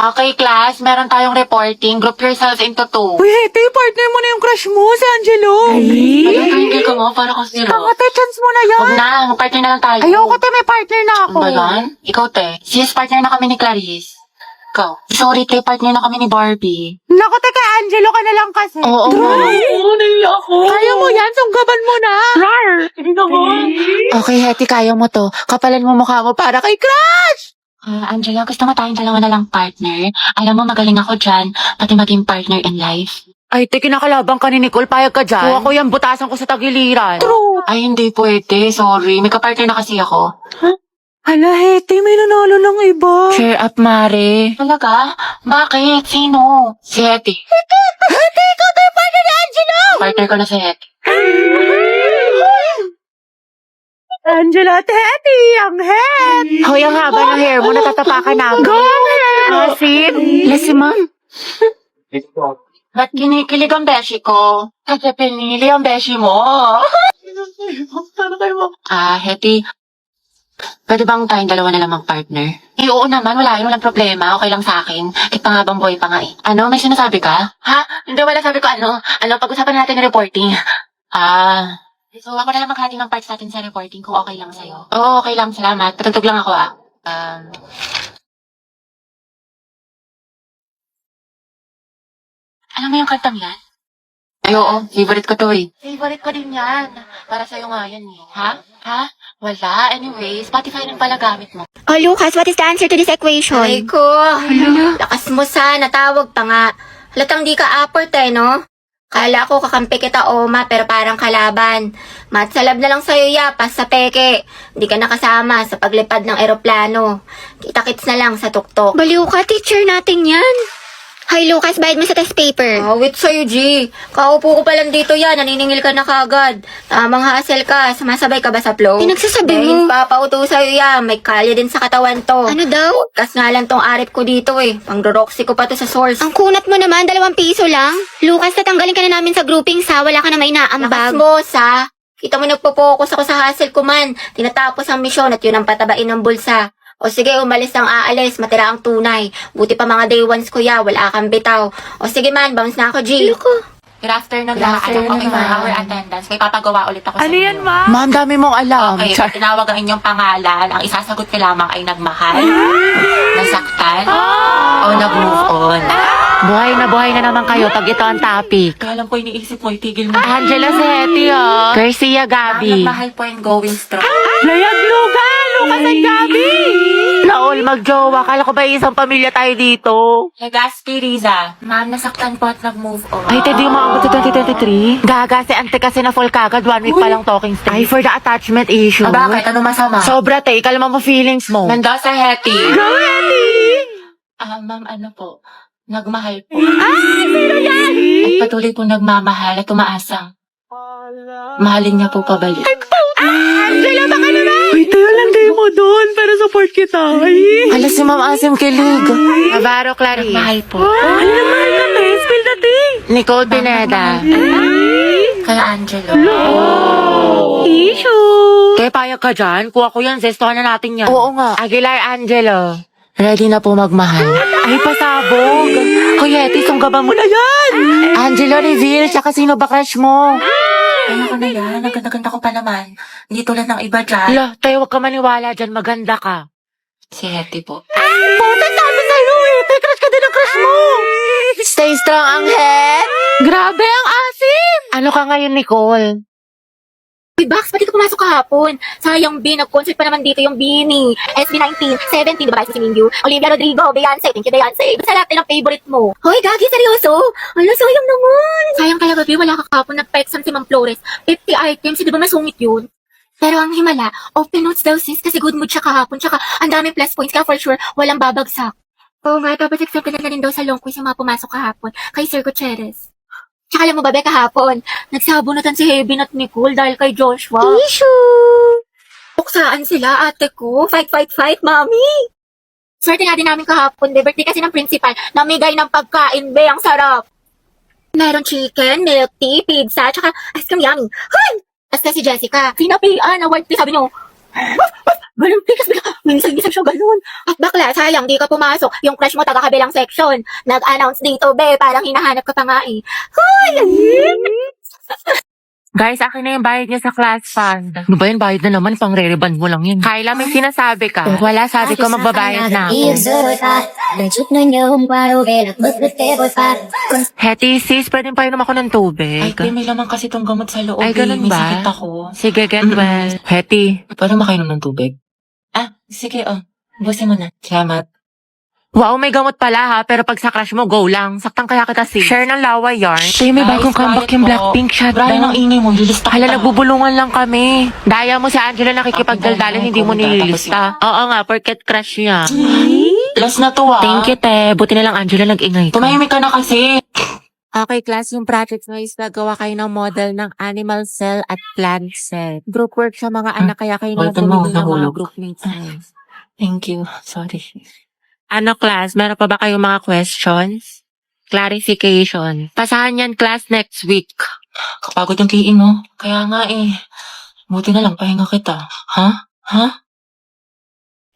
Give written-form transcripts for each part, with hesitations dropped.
Okay, class, meron tayong reporting. Group yourselves into two. Uy, Hete, partner mo na yung crush mo, si Angelo. Ano tingin ka mo? Para kasi Tanga, te, chance mo na yan. Huwag na, mag-partner na lang tayo. Ayoko, te, may partner na ako. Ano ba yan? Ikaw, te. Sis, partner na kami ni Clarice. Ikaw. Sorry, te, partner na kami ni Barbie. Naku, te, kay Angelo ka na lang kasi. Oo, Oo, naiya ako. Kaya mo yan, sunggaban mo na. Hindi na ba? Okay, Hetty, kaya mo to. Kapalan mo mukha mo para kay Crush! Angela, gusto mo tayong dalawa na lang partner? Alam mo, magaling ako dyan, pati maging partner in life. Ay, te, kinakalabang ka ni Nicole, payag ka dyan. Kuha ko yan, butasan ko sa tagiliran. True. Ay, hindi pwede. Sorry. May kapartner na kasi ako. Hala, Hete, may nanalo ng iba. Cheer up, Mare. Talaga? Bakit? Sino? Si Hetty. Hete, ikaw tayo partner ni Angelo. Partner ko na si Hetty. Angelo at Hete, ang head. Hoy, ang haba ng hair mo, natatapakan namin. Go ahead. Asin? Listen, ma'am. Ba't kinikilig ang beshi ko? Kasi pinili ang beshi mo. Sana kayo mo. Hetty. Pwede bang tayong dalawa na lang mag-partner? Oo naman, walang problema. Okay lang sa akin. Kahit pangabang boy pa nga eh. Ano, may sinasabi ka? Ha? Hindi, wala sabi ko ano. Pag-usapan natin ng reporting. So ako na lang maghati ng parts natin sa reporting kung okay lang sa'yo. Oo, okay lang. Salamat. Patutog lang ako Alam mo yung kantang yan? Ay, oo. Favorite ko to eh. Favorite ko din yan. Para sa'yo nga yan eh. Ha? Wala. Anyway, Spotify rin pala gamit mo. Oh, Lucas, what is the answer to this equation? Ay ko, lakas mo sana, tawag pa nga. Halatang di ka aport no? Kala ko kakampi kita, Oma, pero parang kalaban. Matsalab na lang sa'yo, yapas sa peke. Di ka nakasama sa paglipad ng eroplano. Kita-kits na lang sa tuktok. Baliw ka, teacher natin yan. Hi, Lucas, bayad mo sa test paper. Awit sa'yo, G. Kaupo ko pa lang dito yan, naniningil ka na kagad. Tamang hassle ka, sumasabay ka ba sa flow? Pinagsasabi mo. Papauto sa'yo yan, may kalye din sa katawan to. Ano daw? Kas nga lang tong arit ko dito Pang-roxy ko pa to sa source. Ang kunat mo naman, 2 piso lang. Lucas, tatanggalin ka na namin sa groupings ha. Wala ka na may Lakas naambag. mo, sa. Kita mo nagpo-focus ako sa hustle ko man. Tinatapos ang misyon at yun ang patabain ng bulsa. O sige, umalis ang aalis, matira ang tunay. Buti pa mga day ones kuya, wala kang bitaw. O sige man, bounce na ako, G. Good afternoon lahat. Okay for our attendance. May papagawa ulit ako sa Ano inyo. yan, ma? Ma'am, dami mong alam. Okay, pag tinawag ang inyong pangalan, ang isasagot ko lamang ay nagmahal, nasaktan, o nag-move on. Buhay na naman kayo pag ito ang topic. Kaya lang po iniisip mo, itigil mo. Angela Seti, Garcia Gabi. Nagmahal po and going strong. Layag Lucas at Gabi. Naol, mag-jowa. Kala ko ba isang pamilya tayo dito? Legaspi, Riza. Ma'am, nasaktan po at nag-move on. Ay, hindi umabot sa 2023? Gaga, si ante kasi na full kagad. 1 week pa lang talking stage. Ay, for the attachment issue. Bakit? Ano masama? Sobra, te. Ikalma mo feelings mo. Nanda sa Hetty. Go, Hete. Ma'am, ano po? Nagmahal po. Sino yan? At patuloy po nagmamahal at umaasang. Mahalin niya po pabalik. Angelo, baka naman. Uy, tayo lang tayo mo doon para support kita. Ay. Hala si Ma'am Asim kilig. Navarro Clarice. Mahal po. Ano naman ka, te? Spill the tea. Nicole Pineda. Kaya Angelo. Issue. Kaya payag ka dyan? Kuha ko yan. Zestohan na natin yan. Oo nga. Aguilar Angelo. Ready na po magmahal. Ay, pasabog. Kuya, Eti, sunggaban mo na yan. Angelo, reveal. Tsaka sino ba crush mo? Ay, ako na yan. Ang ganda-ganda ko pa naman. Hindi tulad ng iba dyan. Hala, tayo huwag ka maniwala dyan. Maganda ka. Si Hetty po. Puta, sabi sa'yo, Hetty. Crush ka din ang crush mo. Stay strong ang head. Grabe ang asim. Ano ka ngayon, Nicole? Uy, Bax, pati ka pumasok kahapon. Sayang, B, nag-concert pa naman dito yung Bini. SB19, 17, diba si Mingyu? Olivia Rodrigo, Beyonce, thank you, Beyonce. Basta lahat ng favorite mo. Hoy, Gagi, seryoso? Ala, sayang naman. Sayang kaya gabi, wala ka kahapon, nagpa-exam si Ma'am Flores. 50 items, di ba masungit yun? Pero ang himala, open notes daw sis, kasi good mood siya kahapon, tsaka ang daming plus points, kaya for sure, walang babagsak. Oo nga, tapos accepted na rin daw sa long quiz yung mga pumasok kahapon, kay Sir Gutierrez. Tsaka alam mo ba, kahapon, nagsabunutan si Heaven at Nicole dahil kay Joshua. Issue. Puksaan sila, ate ko. Fight, fight, fight, mami. Swerte nga din namin kahapon, de. Birthday kasi ng principal. Namigay ng pagkain, be. Ang sarap. Meron chicken, milk tea, pizza, tsaka ice cream yummy. Hoy! Basta si Jessica, sinapian, award tea, sabi niyo. Walang pikas, minsan siya ganun. At bakla, sayang, di ka pumasok. Yung crush mo taga-kabilang section. Nag-announce dito, be, parang hinahanap ka pa nga eh. Guys, akin na yung bayad niya sa class fund. Ano ba yun? Bayad na naman. Pang re-reband mo lang yun. Kyla, may sinasabi ka. Kung wala, sabi ko magbabayad na ako. Hetty, sis, pwede pa inom ako ng tubig. Ay, may laman kasi tong gamot sa loob. Ay, ganun May ba? sakit ako. Sige, get well. Hetty, Paano makainom ng tubig? Ah, sige, busin mo na. Salamat. wow, may gamot pala ha, pero pag sa crush mo, go lang. Saktan kaya kita, sis. Share ng lawa yarn. Tayo, may Guys, bagong comeback quiet yung po. Blackpink shot Brian, ang ingay mo. Lilista ka Hala, pa. nagbubulungan lang kami. Daya mo si Angela nakikipagdaldalan, Ako, hindi mo Brian, nililista. Oo nga, porket crush niya. Last na to Thank you, te. Buti na lang Angela nag-ingay ka. Tumahimik ka na kasi. Okay, class, yung project mo is nagawa kayo ng model ng animal cell at plant cell. Group work siya mga anak, kaya kayo naman Ulitin mo, pumili ng mga nahulog. groupmates niyo. Thank you. Sorry. Ano, class? Meron pa ba kayong mga questions? Clarification. Pasahan yan, class, next week. Kapagod yung kiin, no? Kaya nga eh. Buti na lang, pahinga kita. Ha? Ha?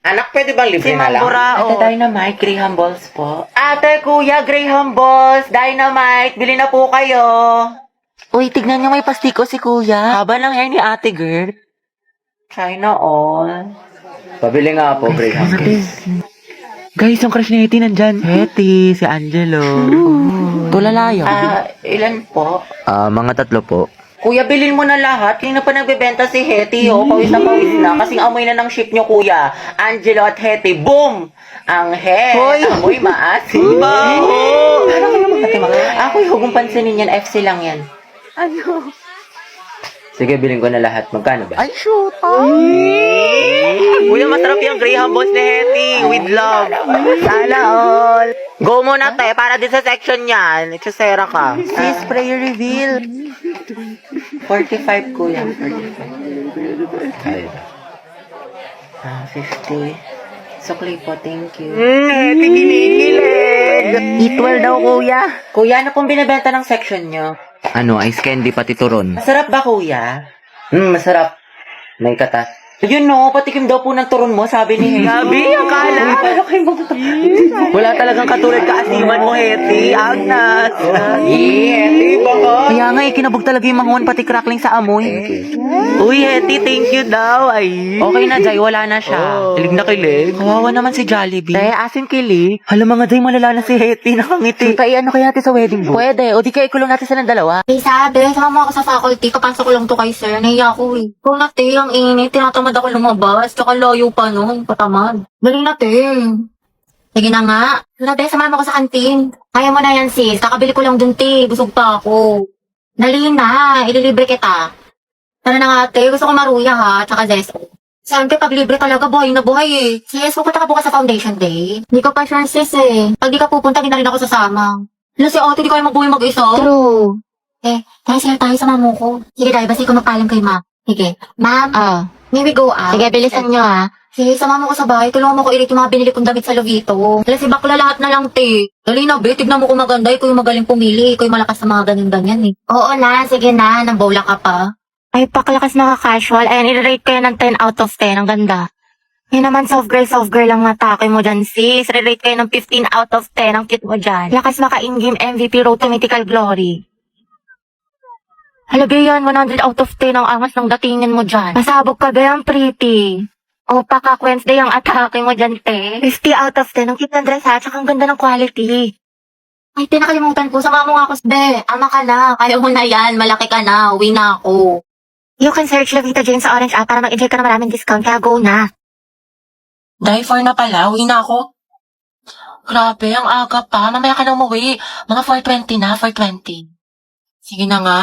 Anak, pwede bang libre na lang? Ate Dynamite, Graham Balls po. Ate, kuya, Graham Balls, Dynamite, bili na po kayo. Uy, tignan niyo may pastiko si kuya. Haba ng hair ni ate, girl. China all. Pabili nga po, Graham Balls. Guys, yung crush ni Hetty nandyan. Hetty, si Angelo. Tulala yun. Ilan po? Mga 3 po. Kuya, bilhin mo na lahat. Kaya na pa nagbebenta si Hetty, oh. Pawis na. Kasing amoy na ng ship nyo, kuya. Angelo at Hetty, boom! Ang amoy maasim. Baho! Parang kayo mga Ako, huwag mong pansinin yan. FC lang yan. Sige, bilhin ko na lahat. Magkano ba? Ay, shoot! Kuya, masarap yung Graham Balls ni Hetty. With love. Sana all. Go muna, te. Para din sa section yan. Itusera ka. Sis, prayer reveal. 45, kuya. 45. Ay. 50. Sukli po, thank you. Hetty, kinikilig. Eatwell daw, kuya. Kuya, ano pong binibenta ng section nyo? Ano, ice candy pati turon. Masarap ba, kuya? Masarap. May katas. Yun no, patikim daw po ng turon mo, sabi ni Hetty. Gabi, akala. Wala talagang katulad kaasiman mo, Hetty. Agnes. Hetty, baka. Kaya nga, kinabog talaga yung manguan pati crackling sa amoy. Uy, Hetty, thank you daw. Ay. Okay na, Jai, wala na siya. Kilig na kilig. Kawawa naman si Jollibee. Asin kilig. Hala mga Jai, malala na si Hetty, nakangiti. Tay, ano kaya natin sa wedding booth? Pwede, o di kaya ikulong natin silang dalawa. Eh, sabi, sama ako sa faculty, kapasok ko lang to kay sir, nahiya ako eh. Kung nate, ang init, tinatamad ako lumabas, tsaka layo pa no, patamad. Galing natin. Sige na nga. Nabe, sumama ko sa kantin. Kaya mo na yan sis, kakabili ko lang dun te, busog pa ako. Dali na, ililibre kita. Tara na nga ate, gusto ko maruya ha, tsaka zeso. Siyempre, pag libre talaga, buhay na buhay eh. Sis, pupunta ka bukas sa foundation day. Hindi ko pa sure sis eh. Pag di ka pupunta, di na rin ako sasama. Ano si ate, di kayo magbuhay mag-isa? True. Tayo sila tayo sa mamo ko. Sige, dahil basta ko magpaalam kay ma. Sige. Ma'am, may we go out? Sige, bilisan nyo ha. Sige, sama mo ko sa bahay. Tulungan mo ko ilit yung mga binili kong damit sa Lovito. Dahil si bakla lahat na lang, te. Dali na, be. Tignan mo kung maganda. Ikaw yung magaling pumili. Ikaw yung malakas sa mga ganyan-ganyan, eh. Oo na, sige na. Nang bola ka pa. Ay, paklakas na ka-casual. Ayan, i-rate kayo ng 10 out of 10. Ang ganda. Yan naman, soft girl lang natake mo dyan, sis. Re-rate kayo ng 15 out of 10. Ang cute mo dyan. Lakas maka-in-game MVP Road to Mythical Glory. Halagay yan, 100 out of 10 ang angas ng datingin mo dyan. Masabog ka ba yan, pretty? O, paka Wednesday ang atake mo dyan, te. 50 out of 10. Ang cute ng dress, ha? Tsaka ang ganda ng quality. Ay, te, nakalimutan ko. Sama mo nga ako, be. Ama ka na. Kaya mo na yan. Malaki ka na. Uwi na ako. You can search Lovita Jane sa Orange app para mag-enjoy ka na maraming discount. Kaya go na. Dahil 4 na pala, uwi na ako. Grabe, ang aga pa. Mamaya ka na umuwi. Mga 4:20 na, 4:20. Sige na nga.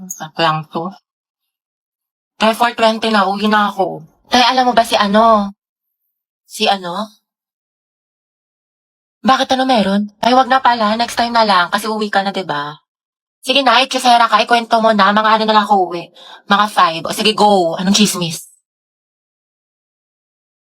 Saka lang to. Dahil 4:20 na, uwi na ako. Dahil alam mo ba si ano? Si ano? Bakit ano meron? Ay, wag na pala. Next time na lang. Kasi uwi ka na, diba? Sige na, ikusera ka. Ikwento mo na. Mga ano na lang ako uwi. Mga 5. O sige, go. Anong chismis?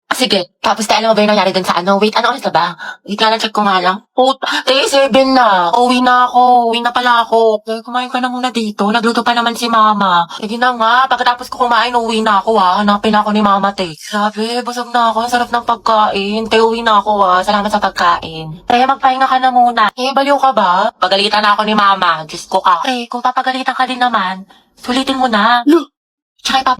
Sige, tapos alam mo ba yung nangyari dun sa ano? Wait, ano oras na ba? Wait nga lang, check ko nga lang. Oh, 7 na. Uwi na ako. Uwi na pala ako. Okay, kumain ka na muna dito. Nagluto pa naman si mama. Sige na nga, pagkatapos ko kumain, uwi na ako Hanapin ako ni mama, te. Grabe, busog na ako. Ang sarap ng pagkain. Te, uwi na ako Salamat sa pagkain. Pre, magpahinga ka na muna. Eh, baliw ka ba? Pagalitan na ako ni mama. Diyos ko ka. Pre, kung papagalitan ka din naman, sulitin mo na. Tsaka